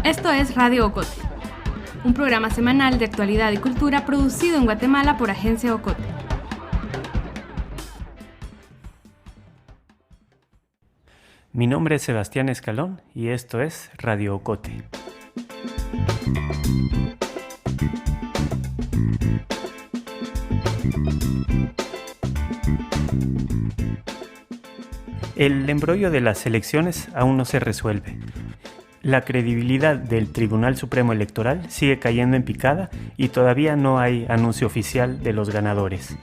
Esto es Radio Ocote, un programa semanal de actualidad y cultura producido en Guatemala por Agencia Ocote. Mi nombre es Sebastián Escalón y esto es Radio Ocote. El embrollo de las elecciones aún no se resuelve. La credibilidad del Tribunal Supremo Electoral sigue cayendo en picada y todavía no hay anuncio oficial de los ganadores.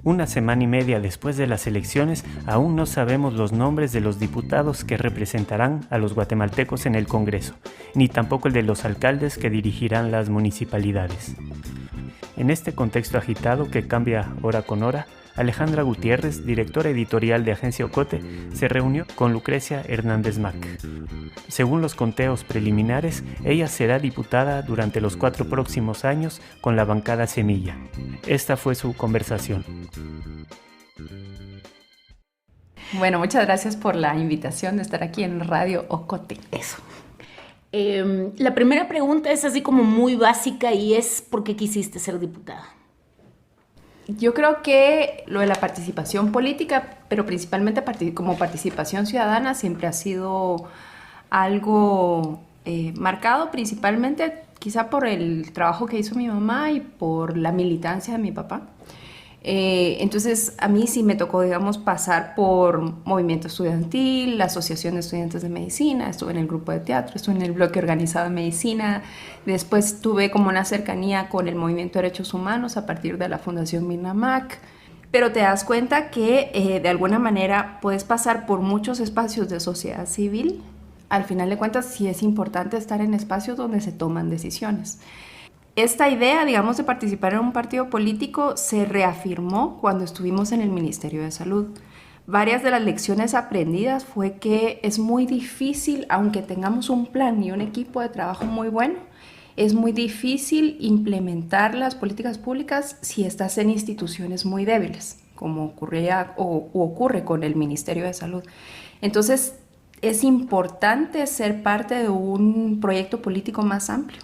Una semana y media después de las elecciones, aún no sabemos los nombres de los diputados que representarán a los guatemaltecos en el Congreso, ni tampoco el de los alcaldes que dirigirán las municipalidades. En este contexto agitado que cambia hora con hora, Alejandra Gutiérrez, directora editorial de Agencia Ocote, se reunió con Lucrecia Hernández Mac. Según los conteos preliminares, ella será diputada durante los 4 próximos años con la bancada Semilla. Esta fue su conversación. Bueno, muchas gracias por la invitación de estar aquí en Radio Ocote. Eso. La primera pregunta es así como muy básica y es ¿por qué quisiste ser diputada? Yo creo que lo de la participación política, pero principalmente como participación ciudadana, siempre ha sido algo marcado principalmente quizá por el trabajo que hizo mi mamá y por la militancia de mi papá. Entonces a mí sí me tocó, digamos, pasar por movimiento estudiantil, la Asociación de Estudiantes de Medicina, estuve en el grupo de teatro, estuve en el bloque organizado de medicina, después tuve como una cercanía con el movimiento de derechos humanos a partir de la Fundación Mirna Mac, pero te das cuenta que de alguna manera puedes pasar por muchos espacios de sociedad civil. Al final de cuentas sí es importante estar en espacios donde se toman decisiones. Esta idea, digamos, de participar en un partido político se reafirmó cuando estuvimos en el Ministerio de Salud. Varias de las lecciones aprendidas fue que es muy difícil, aunque tengamos un plan y un equipo de trabajo muy bueno, es muy difícil implementar las políticas públicas si estás en instituciones muy débiles, como ocurre con el Ministerio de Salud. Entonces, es importante ser parte de un proyecto político más amplio.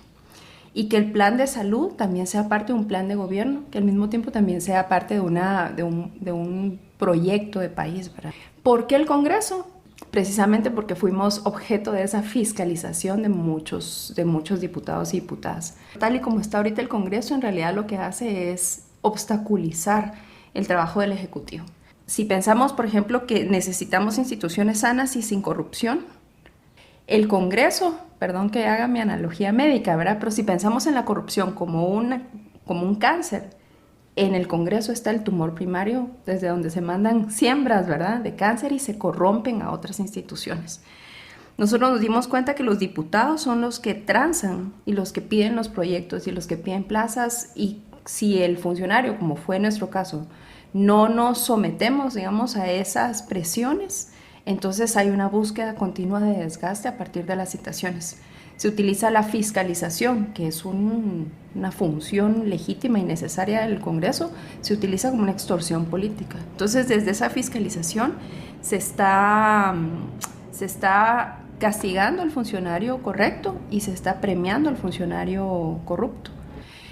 Y que el plan de salud también sea parte de un plan de gobierno, que al mismo tiempo también sea parte de un proyecto de país, ¿verdad? ¿Por qué el Congreso? Precisamente porque fuimos objeto de esa fiscalización de muchos diputados y diputadas. Tal y como está ahorita el Congreso, en realidad lo que hace es obstaculizar el trabajo del Ejecutivo. Si pensamos, por ejemplo, que necesitamos instituciones sanas y sin corrupción, el Congreso, perdón que haga mi analogía médica, ¿verdad? Pero si pensamos en la corrupción como un cáncer, en el Congreso está el tumor primario, desde donde se mandan siembras, ¿verdad?, de cáncer y se corrompen a otras instituciones. Nosotros nos dimos cuenta que los diputados son los que transan y los que piden los proyectos y los que piden plazas, y si el funcionario, como fue nuestro caso, no nos sometemos, digamos, a esas presiones, entonces hay una búsqueda continua de desgaste a partir de las citaciones. Se utiliza la fiscalización, que es una función legítima y necesaria del Congreso, se utiliza como una extorsión política. Entonces, desde esa fiscalización se está castigando al funcionario correcto y se está premiando al funcionario corrupto.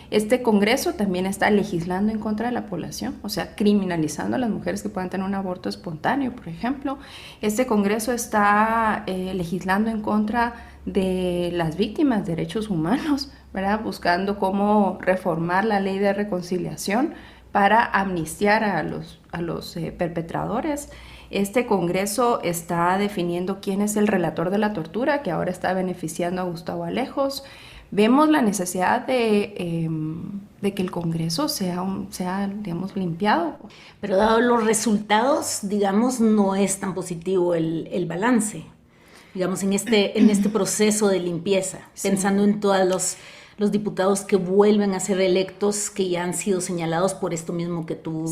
Este Congreso también está legislando en contra de la población, o sea, criminalizando a las mujeres que puedan tener un aborto espontáneo, por ejemplo. Este Congreso está legislando en contra de las víctimas de derechos humanos, ¿verdad?, buscando cómo reformar la ley de reconciliación para amnistiar a los perpetradores. Este Congreso está definiendo quién es el relator de la tortura, que ahora está beneficiando a Gustavo Alejos. Vemos la necesidad de que el Congreso sea, digamos, limpiado. Pero dado los resultados, digamos, no es tan positivo el balance, digamos, en este proceso de limpieza, sí. Pensando en todos los diputados que vuelven a ser electos, que ya han sido señalados por esto mismo que tú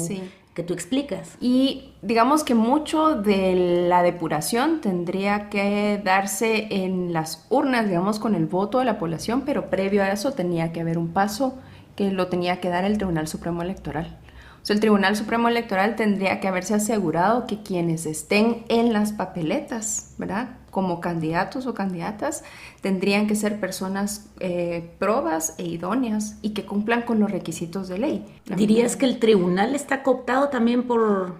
explicas. Y digamos que mucho de la depuración tendría que darse en las urnas, digamos, con el voto de la población, pero previo a eso tenía que haber un paso que lo tenía que dar el Tribunal Supremo Electoral. O sea, el Tribunal Supremo Electoral tendría que haberse asegurado que quienes estén en las papeletas, ¿verdad?, como candidatos o candidatas, tendrían que ser personas probas e idóneas y que cumplan con los requisitos de ley. ¿Dirías que el tribunal está cooptado también por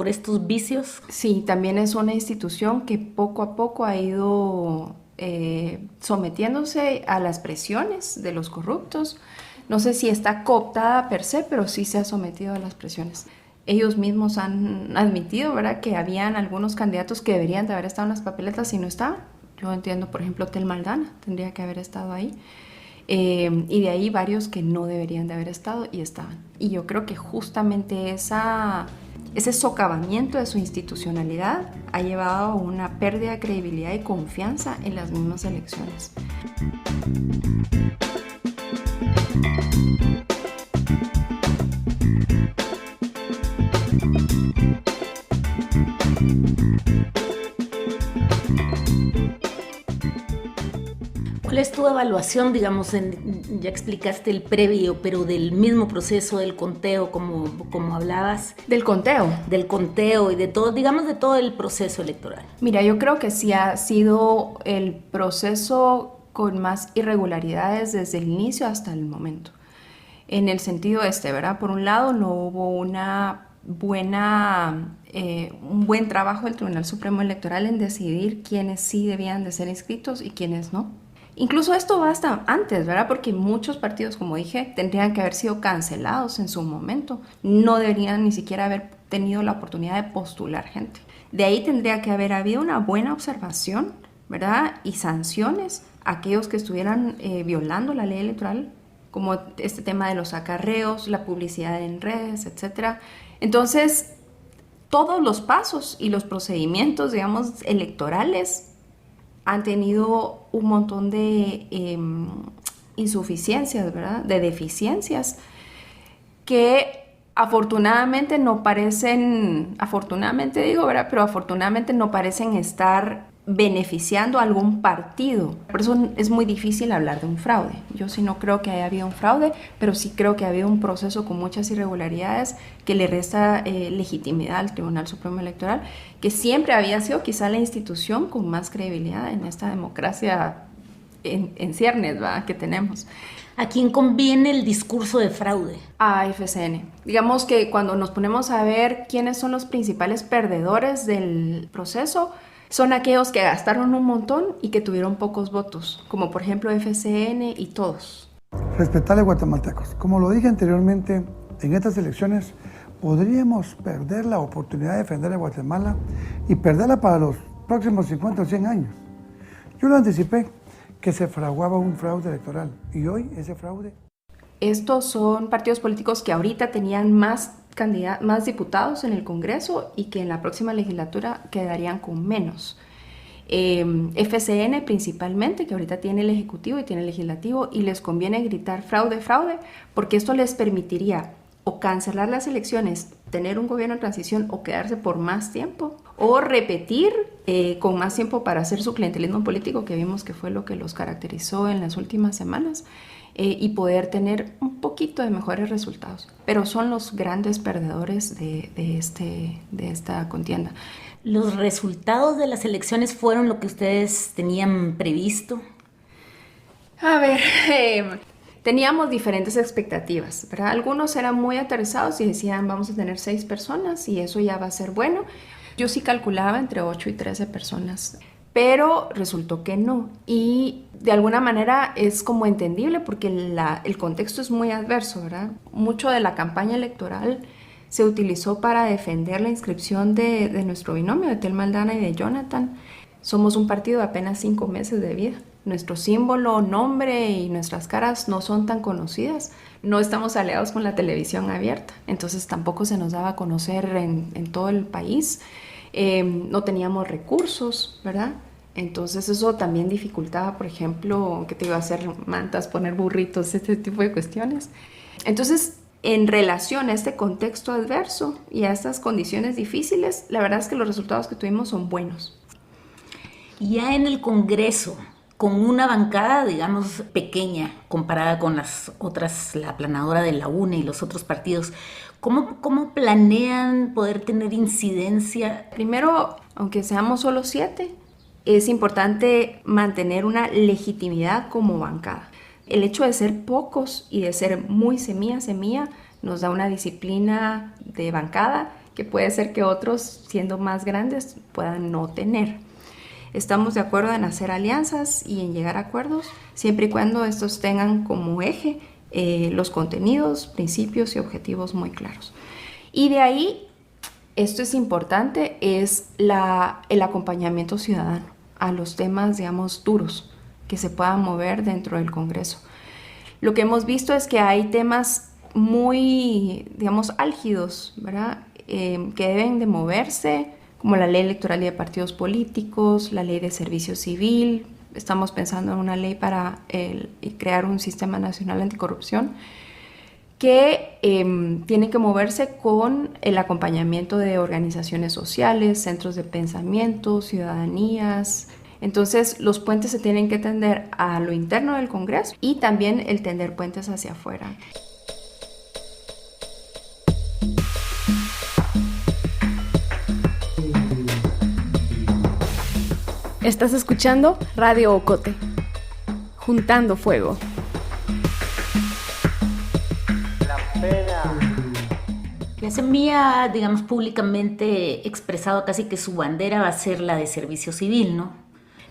estos vicios? Sí, también es una institución que poco a poco ha ido sometiéndose a las presiones de los corruptos. No sé si está cooptada per se, pero sí se ha sometido a las presiones. Ellos mismos han admitido, ¿verdad?, que habían algunos candidatos que deberían de haber estado en las papeletas y no estaban. Yo entiendo, por ejemplo, Tel Maldana tendría que haber estado ahí. Y de ahí varios que no deberían de haber estado y estaban. Y yo creo que justamente ese socavamiento de su institucionalidad ha llevado a una pérdida de credibilidad y confianza en las mismas elecciones. ¿Cuál es tu evaluación, digamos, ya explicaste el previo, pero del mismo proceso del conteo, como hablabas? Del conteo. Del conteo y de todo, digamos, de todo el proceso electoral. Mira, yo creo que sí ha sido el proceso con más irregularidades desde el inicio hasta el momento. En el sentido ¿verdad? Por un lado, no hubo un buen trabajo del Tribunal Supremo Electoral en decidir quiénes sí debían de ser inscritos y quiénes no. Incluso esto va hasta antes, ¿verdad? Porque muchos partidos, como dije, tendrían que haber sido cancelados en su momento. No deberían ni siquiera haber tenido la oportunidad de postular gente. De ahí tendría que haber habido una buena observación, ¿verdad? Y sanciones a aquellos que estuvieran violando la ley electoral, como este tema de los acarreos, la publicidad en redes, etc. Entonces, todos los pasos y los procedimientos, digamos, electorales han tenido un montón de insuficiencias, ¿verdad?, de deficiencias que afortunadamente no parecen, afortunadamente digo, ¿verdad?, pero afortunadamente no parecen estar beneficiando a algún partido. Por eso es muy difícil hablar de un fraude. Yo sí no creo que haya habido un fraude, pero sí creo que ha habido un proceso con muchas irregularidades que le resta legitimidad al Tribunal Supremo Electoral, que siempre había sido quizá la institución con más credibilidad en esta democracia en ciernes, ¿verdad?, que tenemos. ¿A quién conviene el discurso de fraude? A FCN. Digamos que cuando nos ponemos a ver quiénes son los principales perdedores del proceso, son aquellos que gastaron un montón y que tuvieron pocos votos, como por ejemplo FCN y todos. Respetables guatemaltecos, como lo dije anteriormente, en estas elecciones podríamos perder la oportunidad de defender a Guatemala y perderla para los próximos 50 o 100 años. Yo lo anticipé, que se fraguaba un fraude electoral, y hoy ese fraude... Estos son partidos políticos que ahorita tenían más diputados en el Congreso y que en la próxima legislatura quedarían con menos. FCN principalmente, que ahorita tiene el Ejecutivo y tiene el Legislativo, y les conviene gritar fraude, fraude, porque esto les permitiría o cancelar las elecciones, tener un gobierno de transición o quedarse por más tiempo, o repetir con más tiempo para hacer su clientelismo político, que vimos que fue lo que los caracterizó en las últimas semanas, y poder tener un poquito de mejores resultados. Pero son los grandes perdedores de esta contienda. ¿Los resultados de las elecciones fueron lo que ustedes tenían previsto? A ver, teníamos diferentes expectativas, ¿verdad? Algunos eran muy aterrizados y decían vamos a tener 6 personas y eso ya va a ser bueno. Yo sí calculaba entre 8 y 13 personas, pero resultó que no. Y de alguna manera es como entendible porque el contexto es muy adverso, ¿verdad? Mucho de la campaña electoral se utilizó para defender la inscripción de nuestro binomio, de Tel Maldana y de Jonathan. Somos un partido de apenas 5 meses de vida. Nuestro símbolo, nombre y nuestras caras no son tan conocidas. No estamos aliados con la televisión abierta, entonces tampoco se nos daba a conocer en todo el país. No teníamos recursos, ¿verdad? Entonces eso también dificultaba, por ejemplo, que te iba a hacer mantas, poner burritos, este tipo de cuestiones. Entonces, en relación a este contexto adverso y a estas condiciones difíciles, la verdad es que los resultados que tuvimos son buenos. Ya en el Congreso, con una bancada, digamos, pequeña comparada con las otras, la aplanadora de la UNE y los otros partidos. ¿Cómo planean poder tener incidencia? Primero, aunque seamos solo 7, es importante mantener una legitimidad como bancada. El hecho de ser pocos y de ser muy semilla nos da una disciplina de bancada que puede ser que otros, siendo más grandes, puedan no tener. Estamos de acuerdo en hacer alianzas y en llegar a acuerdos, siempre y cuando estos tengan como eje los contenidos, principios y objetivos muy claros. Y de ahí, esto es importante, es el acompañamiento ciudadano a los temas, digamos, duros que se puedan mover dentro del Congreso. Lo que hemos visto es que hay temas muy, digamos, álgidos, ¿verdad? Que deben de moverse, como la ley electoral y de partidos políticos, la ley de servicio civil. Estamos pensando en una ley para crear un sistema nacional anticorrupción que tiene que moverse con el acompañamiento de organizaciones sociales, centros de pensamiento, ciudadanías. Entonces, los puentes se tienen que tender a lo interno del Congreso y también el tender puentes hacia afuera. Estás escuchando Radio Ocote, Juntando Fuego. La semilla, digamos, públicamente expresado casi que su bandera va a ser la de servicio civil, ¿no?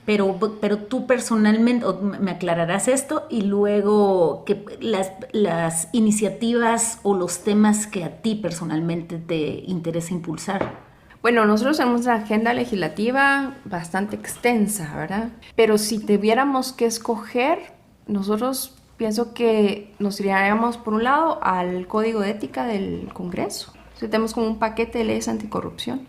Pero tú personalmente, me aclararás esto, y luego que las iniciativas o los temas que a ti personalmente te interesa impulsar. Bueno, nosotros tenemos una agenda legislativa bastante extensa, ¿verdad? Pero si tuviéramos que escoger, nosotros pienso que nos iríamos por un lado al Código de Ética del Congreso. O sea, tenemos como un paquete de leyes anticorrupción.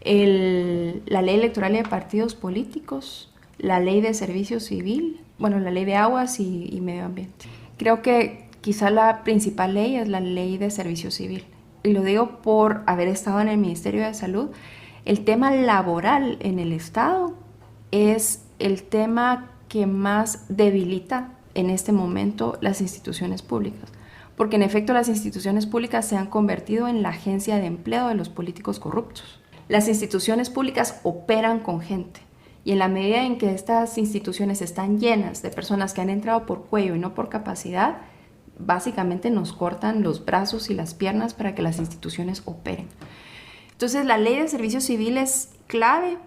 La ley electoral y de partidos políticos, la ley de servicio civil, bueno, la ley de aguas y medio ambiente. Creo que quizá la principal ley es la ley de servicio civil. Y lo digo por haber estado en el Ministerio de Salud. El tema laboral en el Estado es el tema que más debilita en este momento las instituciones públicas. Porque en efecto las instituciones públicas se han convertido en la agencia de empleo de los políticos corruptos. Las instituciones públicas operan con gente. Y en la medida en que estas instituciones están llenas de personas que han entrado por cuello y no por capacidad, básicamente nos cortan los brazos y las piernas para que las instituciones operen. Entonces, la ley de servicio civil es clave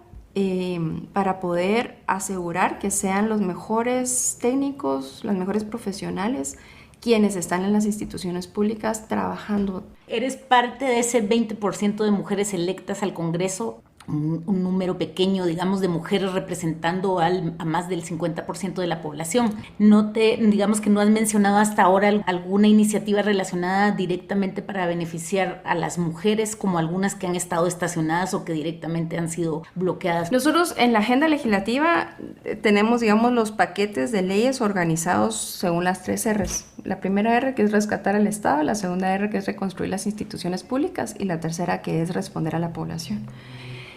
para poder asegurar que sean los mejores técnicos, los mejores profesionales quienes están en las instituciones públicas trabajando. Eres parte de ese 20% de mujeres electas al Congreso, un número pequeño, digamos, de mujeres representando a más del 50% de la población. Digamos que no has mencionado hasta ahora alguna iniciativa relacionada directamente para beneficiar a las mujeres, como algunas que han estado estacionadas o que directamente han sido bloqueadas. Nosotros en la agenda legislativa tenemos, digamos, los paquetes de leyes organizados según las 3 R's. La primera R, que es rescatar al Estado, la segunda R, que es reconstruir las instituciones públicas, y la tercera, que es responder a la población.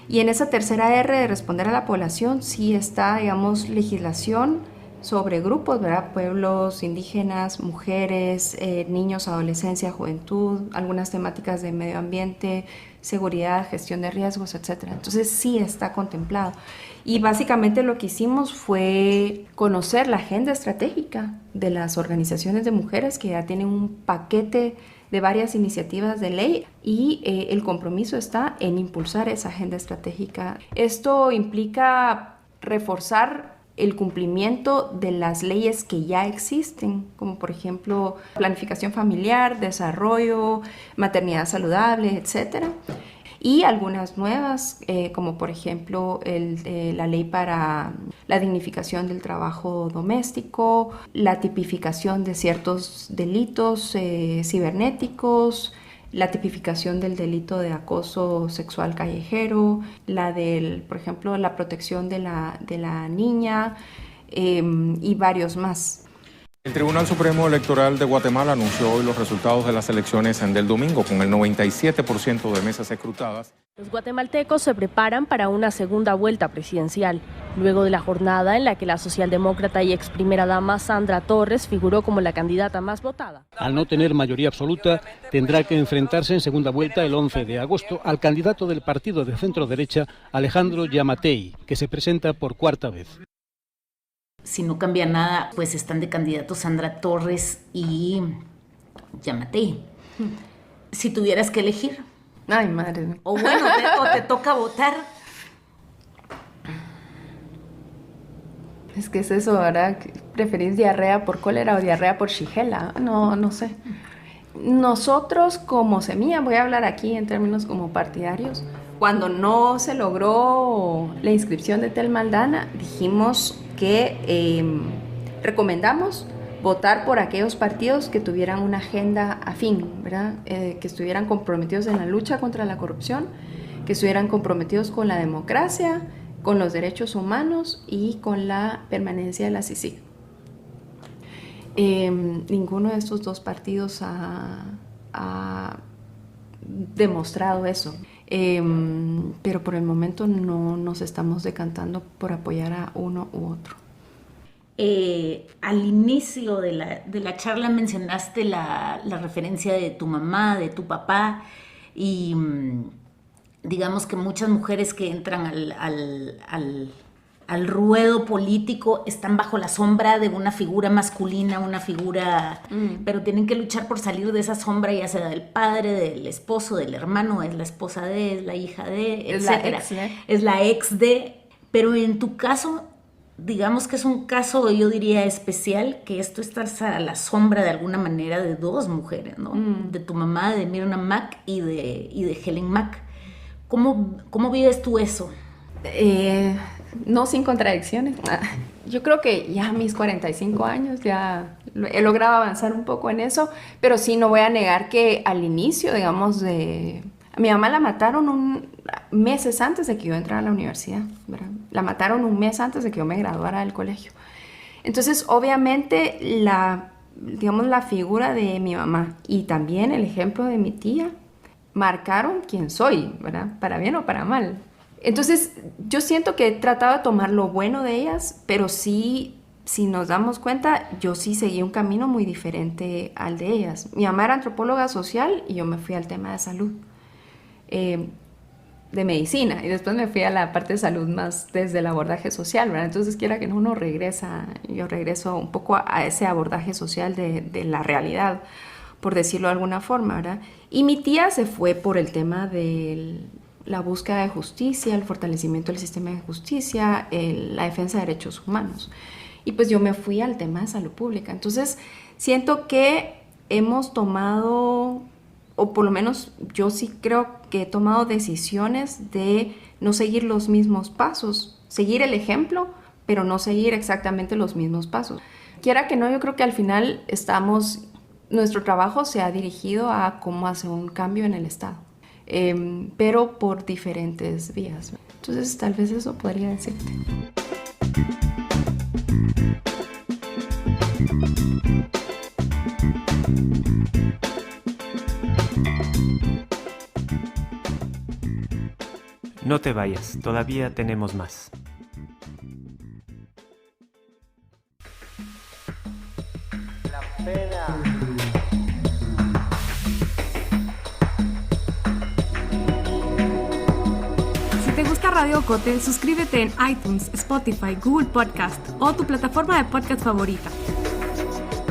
Y en esa tercera R de responder a la población sí está, digamos, legislación sobre grupos, ¿verdad? Pueblos indígenas, mujeres, niños, adolescencia, juventud, algunas temáticas de medio ambiente, seguridad, gestión de riesgos, etc. Entonces sí está contemplado. Y básicamente lo que hicimos fue conocer la agenda estratégica de las organizaciones de mujeres que ya tienen un paquete de varias iniciativas de ley y el compromiso está en impulsar esa agenda estratégica. Esto implica reforzar el cumplimiento de las leyes que ya existen, como por ejemplo planificación familiar, desarrollo, maternidad saludable, etc. Y algunas nuevas, como por ejemplo la ley para la dignificación del trabajo doméstico, la tipificación de ciertos delitos cibernéticos, la tipificación del delito de acoso sexual callejero, por ejemplo, la protección de la niña y varios más. El Tribunal Supremo Electoral de Guatemala anunció hoy los resultados de las elecciones del domingo, con el 97% de mesas escrutadas. Los guatemaltecos se preparan para una segunda vuelta presidencial. luego de la jornada en la que la socialdemócrata y ex primera dama Sandra Torres figuró como la candidata más votada. Al no tener mayoría absoluta, tendrá que enfrentarse en segunda vuelta el 11 de agosto al candidato del partido de centro-derecha, Alejandro Giammattei, que se presenta por cuarta vez. Si no cambia nada, pues están de candidatos Sandra Torres y Giammattei. Si tuvieras que elegir. Ay, madre mía. O bueno, te toca votar. Es que es eso, ¿verdad? ¿Preferís diarrea por cólera o diarrea por shigella? No sé. Nosotros como Semilla, voy a hablar aquí en términos como partidarios, cuando no se logró la inscripción de Telma Aldana, dijimos que recomendamos votar por aquellos partidos que tuvieran una agenda afín, ¿verdad? Que estuvieran comprometidos en la lucha contra la corrupción, que estuvieran comprometidos con la democracia, con los derechos humanos y con la permanencia de la CICIG. Ninguno de estos dos partidos ha demostrado eso, pero por el momento no nos estamos decantando por apoyar a uno u otro. Al inicio de la charla mencionaste la referencia de tu mamá, de tu papá, y digamos que muchas mujeres que entran al ruedo político están bajo la sombra de una figura masculina, una figura, pero tienen que luchar por salir de esa sombra, ya sea del padre, del esposo, del hermano, es la esposa de, es la hija de, etcétera. Es la ex de, pero en tu caso, digamos que es un caso, yo diría, especial, que esto está a la sombra de alguna manera de dos mujeres, ¿no? De tu mamá, de Myrna Mack y de Helen Mack. ¿Cómo vives tú eso? No sin contradicciones. Yo creo que ya a mis 45 años ya he logrado avanzar un poco en eso, pero sí no voy a negar que al inicio, digamos, a mi mamá la mataron meses antes de que yo entrara a la universidad, ¿verdad? La mataron un mes antes de que yo me graduara del colegio. Entonces, obviamente, la figura de mi mamá y también el ejemplo de mi tía marcaron quién soy, ¿verdad? Para bien o para mal. Entonces, yo siento que he tratado de tomar lo bueno de ellas, pero sí, si nos damos cuenta, yo sí seguí un camino muy diferente al de ellas. Mi mamá era antropóloga social y yo me fui al tema de salud, de medicina, y después me fui a la parte de salud más desde el abordaje social, ¿verdad? Entonces, quiera que no, yo regreso un poco a ese abordaje social de la realidad, por decirlo de alguna forma, ¿verdad? Y mi tía se fue por el tema de la búsqueda de justicia, el fortalecimiento del sistema de justicia, la defensa de derechos humanos. Y pues yo me fui al tema de salud pública. Entonces, siento que hemos tomado, o por lo menos yo sí creo que he tomado decisiones de no seguir los mismos pasos, seguir el ejemplo, pero no seguir exactamente los mismos pasos. Quiera que no, yo creo que al final nuestro trabajo se ha dirigido a cómo hacer un cambio en el Estado, pero por diferentes vías. Entonces, tal vez eso podría decirte. No te vayas, todavía tenemos más. La pena. Si te gusta Radio Ocote, suscríbete en iTunes, Spotify, Google Podcast o tu plataforma de podcast favorita.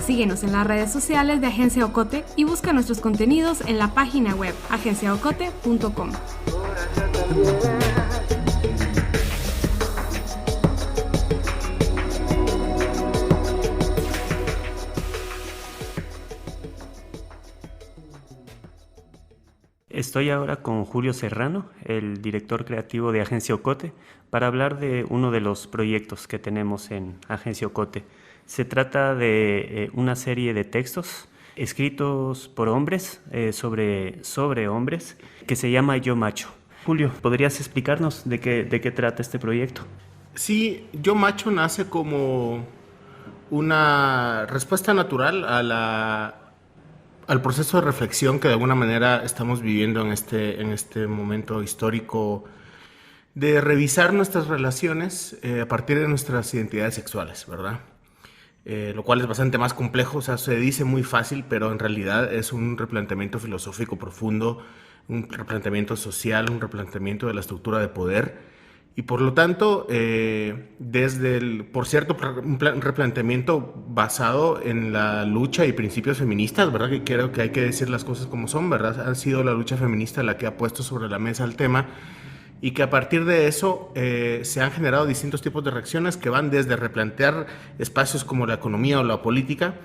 Síguenos en las redes sociales de Agencia Ocote y busca nuestros contenidos en la página web agenciaocote.com. Estoy ahora con Julio Serrano, el director creativo de Agencia Ocote, para hablar de uno de los proyectos que tenemos en Agencia Ocote. Se trata de una serie de textos escritos por hombres sobre hombres que se llama Yo Macho. Julio, ¿podrías explicarnos de qué trata este proyecto? Sí, Yo Macho nace como una respuesta natural al proceso de reflexión que de alguna manera estamos viviendo en este momento histórico de revisar nuestras relaciones a partir de nuestras identidades sexuales, ¿verdad? Lo cual es bastante más complejo, o sea, se dice muy fácil, pero en realidad es un replanteamiento filosófico profundo, un replanteamiento social, un replanteamiento de la estructura de poder. Y por lo tanto, un replanteamiento basado en la lucha y principios feministas, ¿verdad? Que creo que hay que decir las cosas como son, ¿verdad? Ha sido la lucha feminista la que ha puesto sobre la mesa el tema y que a partir de eso se han generado distintos tipos de reacciones que van desde replantear espacios como la economía o la política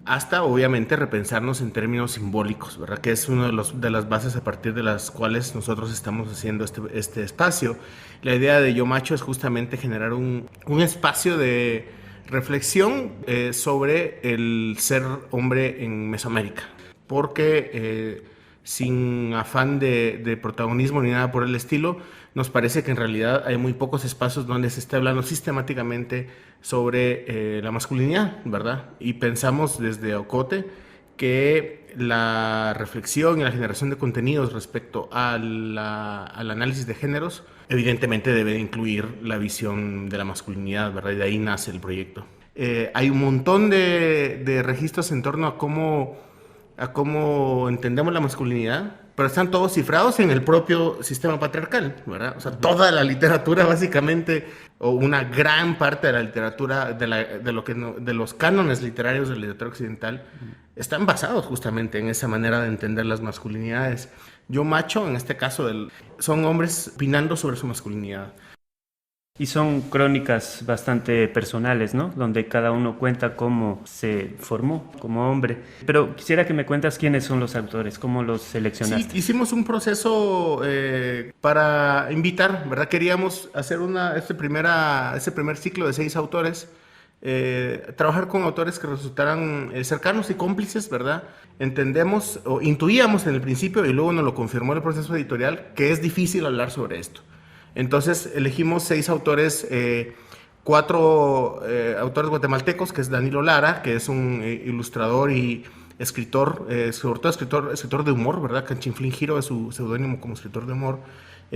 hasta, obviamente, repensarnos en términos simbólicos, ¿verdad? Que es una de las bases a partir de las cuales nosotros estamos haciendo este espacio. La idea de Yo Macho es justamente generar un espacio de reflexión sobre el ser hombre en Mesoamérica, porque sin afán de protagonismo ni nada por el estilo, nos parece que en realidad hay muy pocos espacios donde se esté hablando sistemáticamente sobre la masculinidad, ¿verdad? Y pensamos desde Ocote que la reflexión y la generación de contenidos respecto al análisis de géneros evidentemente debe incluir la visión de la masculinidad, ¿verdad? Y de ahí nace el proyecto. Hay un montón de registros en torno a cómo entendemos la masculinidad, pero están todos cifrados en el propio sistema patriarcal, ¿verdad? O sea, toda la literatura básicamente, o una gran parte de la literatura, de los cánones literarios de la literatura occidental, están basados justamente en esa manera de entender las masculinidades. Yo Macho, en este caso, son hombres opinando sobre su masculinidad. Y son crónicas bastante personales, ¿no? Donde cada uno cuenta cómo se formó como hombre. Pero quisiera que me cuentas quiénes son los autores, cómo los seleccionaste. Sí, hicimos un proceso para invitar, ¿verdad? Queríamos hacer este primer ciclo de 6 autores, trabajar con autores que resultaran cercanos y cómplices, ¿verdad? Entendemos o intuíamos en el principio, y luego nos lo confirmó el proceso editorial, que es difícil hablar sobre esto. Entonces elegimos 6 autores, 4 autores guatemaltecos, que es Danilo Lara, que es un ilustrador y escritor, sobre todo escritor de humor, ¿verdad? Canchinflín Giro es su seudónimo como escritor de humor.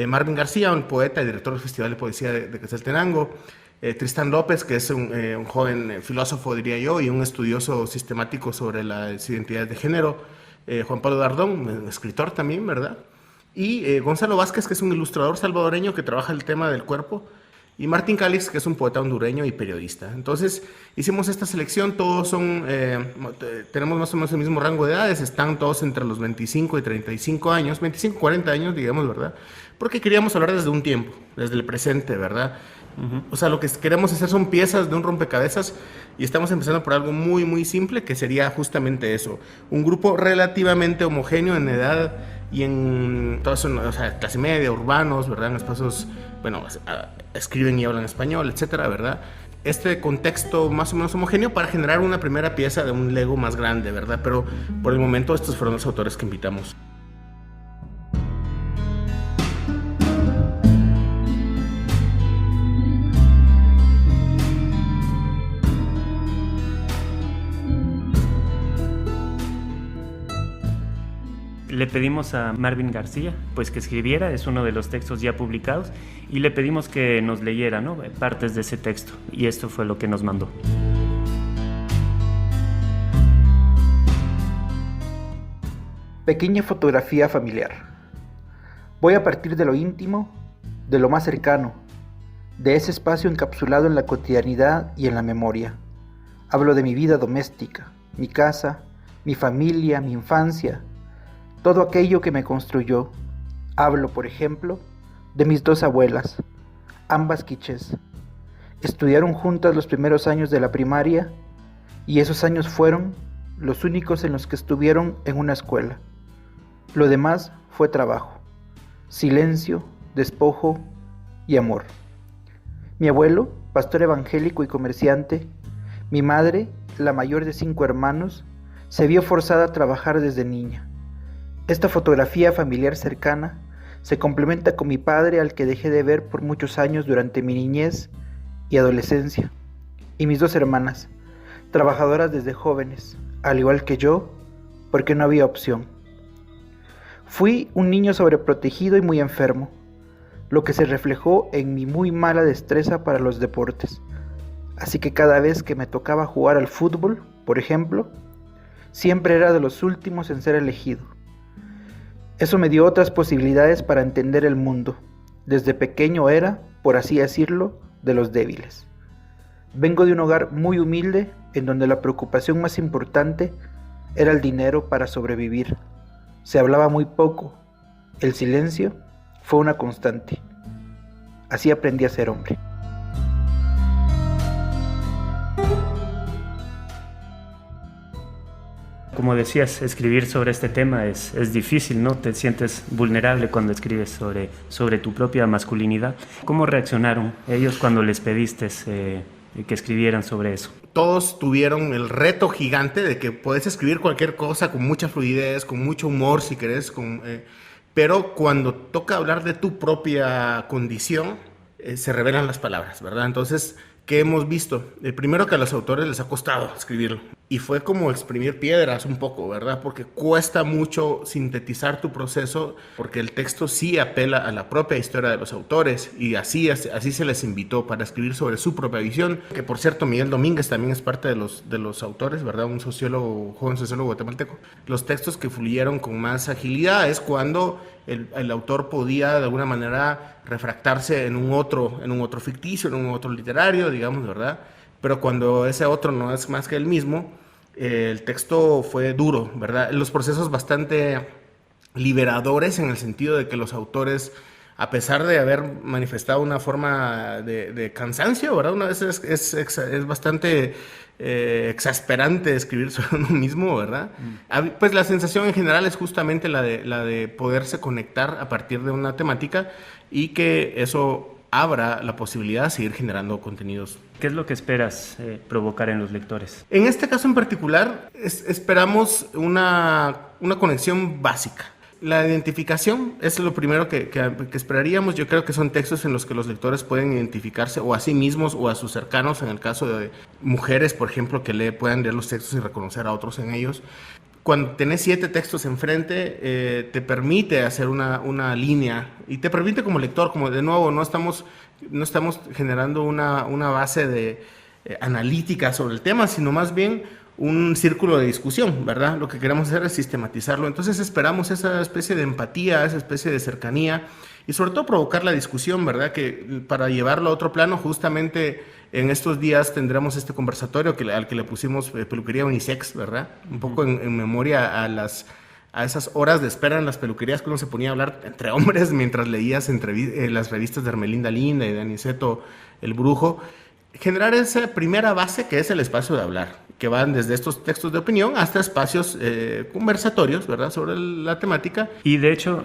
Marvin García, un poeta y director del Festival de Poesía de Quetzaltenango. Tristán López, que es un joven filósofo, diría yo, y un estudioso sistemático sobre las identidades de género. Juan Pablo Dardón, un escritor también, ¿verdad? Y Gonzalo Vázquez, que es un ilustrador salvadoreño que trabaja el tema del cuerpo, y Martín Calix, que es un poeta hondureño y periodista. Entonces hicimos esta selección, todos tenemos más o menos el mismo rango de edades, están todos entre los 25 y 35 años, 25, 40 años, digamos, ¿verdad? Porque queríamos hablar desde un tiempo, desde el presente, ¿verdad? O sea, lo que queremos hacer son piezas de un rompecabezas y estamos empezando por algo muy, muy simple, que sería justamente eso, un grupo relativamente homogéneo en edad y en todo eso, o sea, clase media, urbanos, ¿verdad? En espacios, bueno, escriben y hablan español, etcétera, ¿verdad? Este contexto más o menos homogéneo para generar una primera pieza de un Lego más grande, ¿verdad? Pero por el momento estos fueron los autores que invitamos. Le pedimos a Marvin García pues que escribiera, es uno de los textos ya publicados, y le pedimos que nos leyera, ¿no?, partes de ese texto, y esto fue lo que nos mandó. Pequeña fotografía familiar. Voy a partir de lo íntimo, de lo más cercano, de ese espacio encapsulado en la cotidianidad y en la memoria. Hablo de mi vida doméstica, mi casa, mi familia, mi infancia, todo aquello que me construyó. Hablo, por ejemplo, de mis 2 abuelas, ambas quichés. Estudiaron juntas los primeros años de la primaria y esos años fueron los únicos en los que estuvieron en una escuela. Lo demás fue trabajo, silencio, despojo y amor. Mi abuelo, pastor evangélico y comerciante, mi madre, la mayor de 5 hermanos, se vio forzada a trabajar desde niña. Esta fotografía familiar cercana se complementa con mi padre, al que dejé de ver por muchos años durante mi niñez y adolescencia, y mis 2 hermanas, trabajadoras desde jóvenes, al igual que yo, porque no había opción. Fui un niño sobreprotegido y muy enfermo. lo que se reflejó en mi muy mala destreza para los deportes. Así que cada vez que me tocaba jugar al fútbol, por ejemplo, siempre era de los últimos en ser elegido. Eso me dio otras posibilidades para entender el mundo. Desde pequeño era, por así decirlo, de los débiles. Vengo de un hogar muy humilde en donde la preocupación más importante era el dinero para sobrevivir. Se hablaba muy poco. El silencio fue una constante. Así aprendí a ser hombre. Como decías, escribir sobre este tema es difícil, ¿no? Te sientes vulnerable cuando escribes sobre tu propia masculinidad. ¿Cómo reaccionaron ellos cuando les pediste que escribieran sobre eso? Todos tuvieron el reto gigante de que puedes escribir cualquier cosa con mucha fluidez, con mucho humor si querés, pero cuando toca hablar de tu propia condición, se revelan las palabras, ¿verdad? Entonces, ¿qué hemos visto? Primero que a los autores les ha costado escribirlo. Y fue como exprimir piedras un poco, ¿verdad? Porque cuesta mucho sintetizar tu proceso, porque el texto sí apela a la propia historia de los autores, y así se les invitó para escribir sobre su propia visión. Que por cierto, Miguel Domínguez también es parte de los autores, ¿verdad? Un joven sociólogo guatemalteco. Los textos que fluyeron con más agilidad es cuando el autor podía de alguna manera refractarse en un otro ficticio, en un otro literario, digamos, ¿verdad? Pero cuando ese otro no es más que el mismo, el texto fue duro, ¿verdad? Los procesos bastante liberadores en el sentido de que los autores, a pesar de haber manifestado una forma de cansancio, ¿verdad? Una vez es bastante exasperante escribir sobre uno mismo, ¿verdad? Pues la sensación en general es justamente la de poderse conectar a partir de una temática y que eso abra la posibilidad de seguir generando contenidos. ¿Qué es lo que esperas provocar en los lectores? En este caso en particular, esperamos una conexión básica. La identificación es lo primero que esperaríamos. Yo creo que son textos en los que los lectores pueden identificarse o a sí mismos o a sus cercanos, en el caso de mujeres, por ejemplo, que puedan leer los textos y reconocer a otros en ellos. Cuando tenés 7 textos enfrente, te permite hacer una línea y te permite como lector, como de nuevo, no estamos generando una base analítica sobre el tema, sino más bien un círculo de discusión, ¿verdad? Lo que queremos hacer es sistematizarlo. Entonces esperamos esa especie de empatía, esa especie de cercanía y sobre todo provocar la discusión, ¿verdad? Que para llevarlo a otro plano, justamente en estos días tendremos este conversatorio al que le pusimos peluquería unisex, ¿verdad? Un poco en memoria a esas horas de espera en las peluquerías que uno se ponía a hablar entre hombres mientras leías las revistas de Hermelinda Linda y de Aniceto el Brujo. Generar esa primera base que es el espacio de hablar, que van desde estos textos de opinión hasta espacios conversatorios, ¿verdad?, sobre la temática. Y de hecho,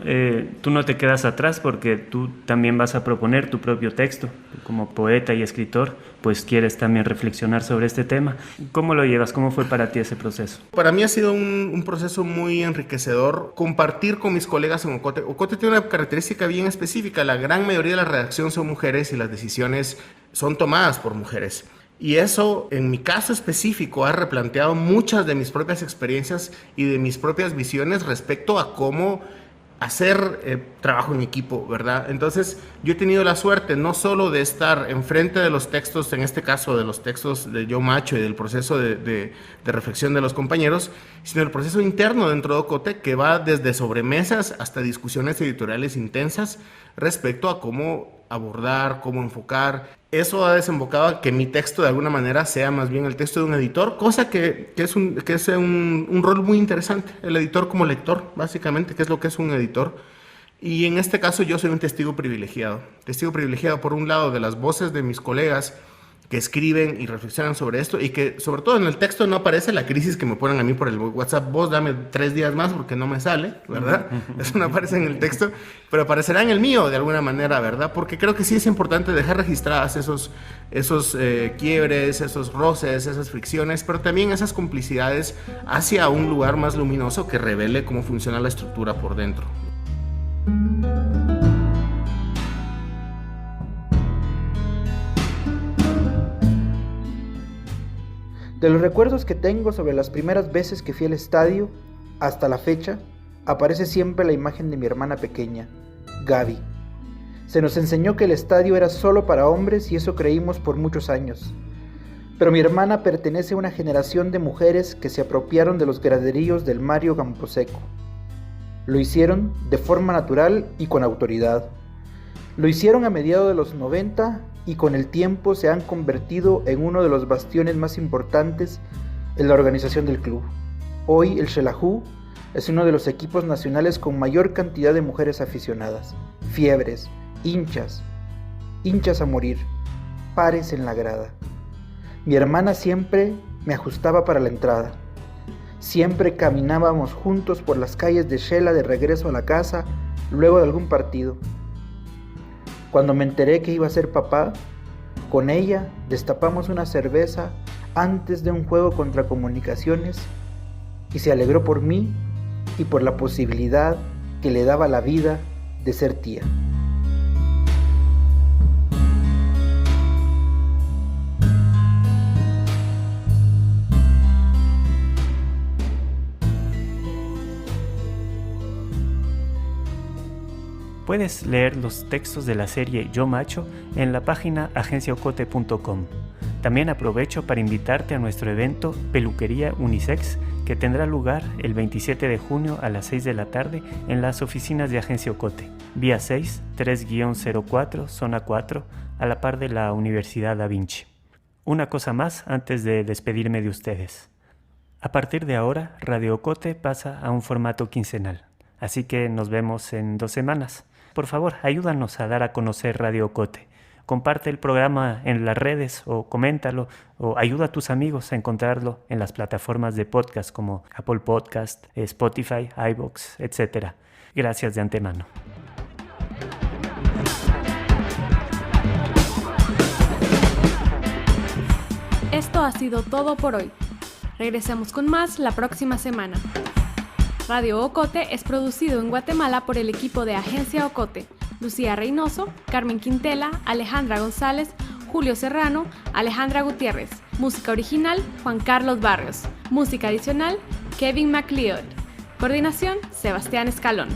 tú no te quedas atrás porque tú también vas a proponer tu propio texto. Como poeta y escritor, pues quieres también reflexionar sobre este tema. ¿Cómo lo llevas? ¿Cómo fue para ti ese proceso? Para mí ha sido un proceso muy enriquecedor compartir con mis colegas en Ocote. Ocote tiene una característica bien específica. La gran mayoría de la redacción son mujeres y las decisiones son tomadas por mujeres. Y eso, en mi caso específico, ha replanteado muchas de mis propias experiencias y de mis propias visiones respecto a cómo hacer trabajo en equipo, ¿verdad? Entonces, yo he tenido la suerte no solo de estar enfrente de los textos, en este caso de los textos de Yo Macho y del proceso de reflexión de los compañeros, sino el proceso interno dentro de Ocote, que va desde sobremesas hasta discusiones editoriales intensas respecto a cómo abordar, cómo enfocar. Eso ha desembocado a que mi texto de alguna manera sea más bien el texto de un editor, cosa que es un rol muy interesante, el editor como lector, básicamente, que es lo que es un editor. Y en este caso yo soy un testigo privilegiado por un lado de las voces de mis colegas que escriben y reflexionan sobre esto y que sobre todo en el texto no aparece la crisis que me ponen a mí por el WhatsApp. Vos dame 3 días más porque no me sale, ¿verdad? Eso no aparece en el texto, pero aparecerá en el mío de alguna manera, ¿verdad? Porque creo que sí es importante dejar registradas esos quiebres, esos roces, esas fricciones, pero también esas complicidades hacia un lugar más luminoso que revele cómo funciona la estructura por dentro. De los recuerdos que tengo sobre las primeras veces que fui al estadio, hasta la fecha, aparece siempre la imagen de mi hermana pequeña, Gaby. Se nos enseñó que el estadio era solo para hombres y eso creímos por muchos años. Pero mi hermana pertenece a una generación de mujeres que se apropiaron de los graderíos del Mario Camposeco. Lo hicieron de forma natural y con autoridad. Lo hicieron a mediados de los 90 y con el tiempo se han convertido en uno de los bastiones más importantes en la organización del club. Hoy el Xelajú es uno de los equipos nacionales con mayor cantidad de mujeres aficionadas, fiebres, hinchas a morir, pares en la grada. Mi hermana siempre me ajustaba para la entrada. Siempre caminábamos juntos por las calles de Xela de regreso a la casa luego de algún partido. Cuando me enteré que iba a ser papá, con ella destapamos una cerveza antes de un juego contra Comunicaciones y se alegró por mí y por la posibilidad que le daba la vida de ser tía. Puedes leer los textos de la serie Yo Macho en la página agenciaocote.com. También aprovecho para invitarte a nuestro evento Peluquería Unisex, que tendrá lugar el 27 de junio a las 6 de la tarde en las oficinas de Agencia Ocote, vía 6, 3-04, zona 4, a la par de la Universidad Da Vinci. Una cosa más antes de despedirme de ustedes. A partir de ahora, Radio Ocote pasa a un formato quincenal, así que nos vemos en 2 semanas. Por favor, ayúdanos a dar a conocer Radio Ocote. Comparte el programa en las redes o coméntalo o ayuda a tus amigos a encontrarlo en las plataformas de podcast como Apple Podcast, Spotify, iVoox, etc. Gracias de antemano. Esto ha sido todo por hoy. Regresemos con más la próxima semana. Radio Ocote es producido en Guatemala por el equipo de Agencia Ocote. Lucía Reynoso, Carmen Quintela, Alejandra González, Julio Serrano, Alejandra Gutiérrez. Música original, Juan Carlos Barrios. Música adicional, Kevin MacLeod. Coordinación, Sebastián Escalón.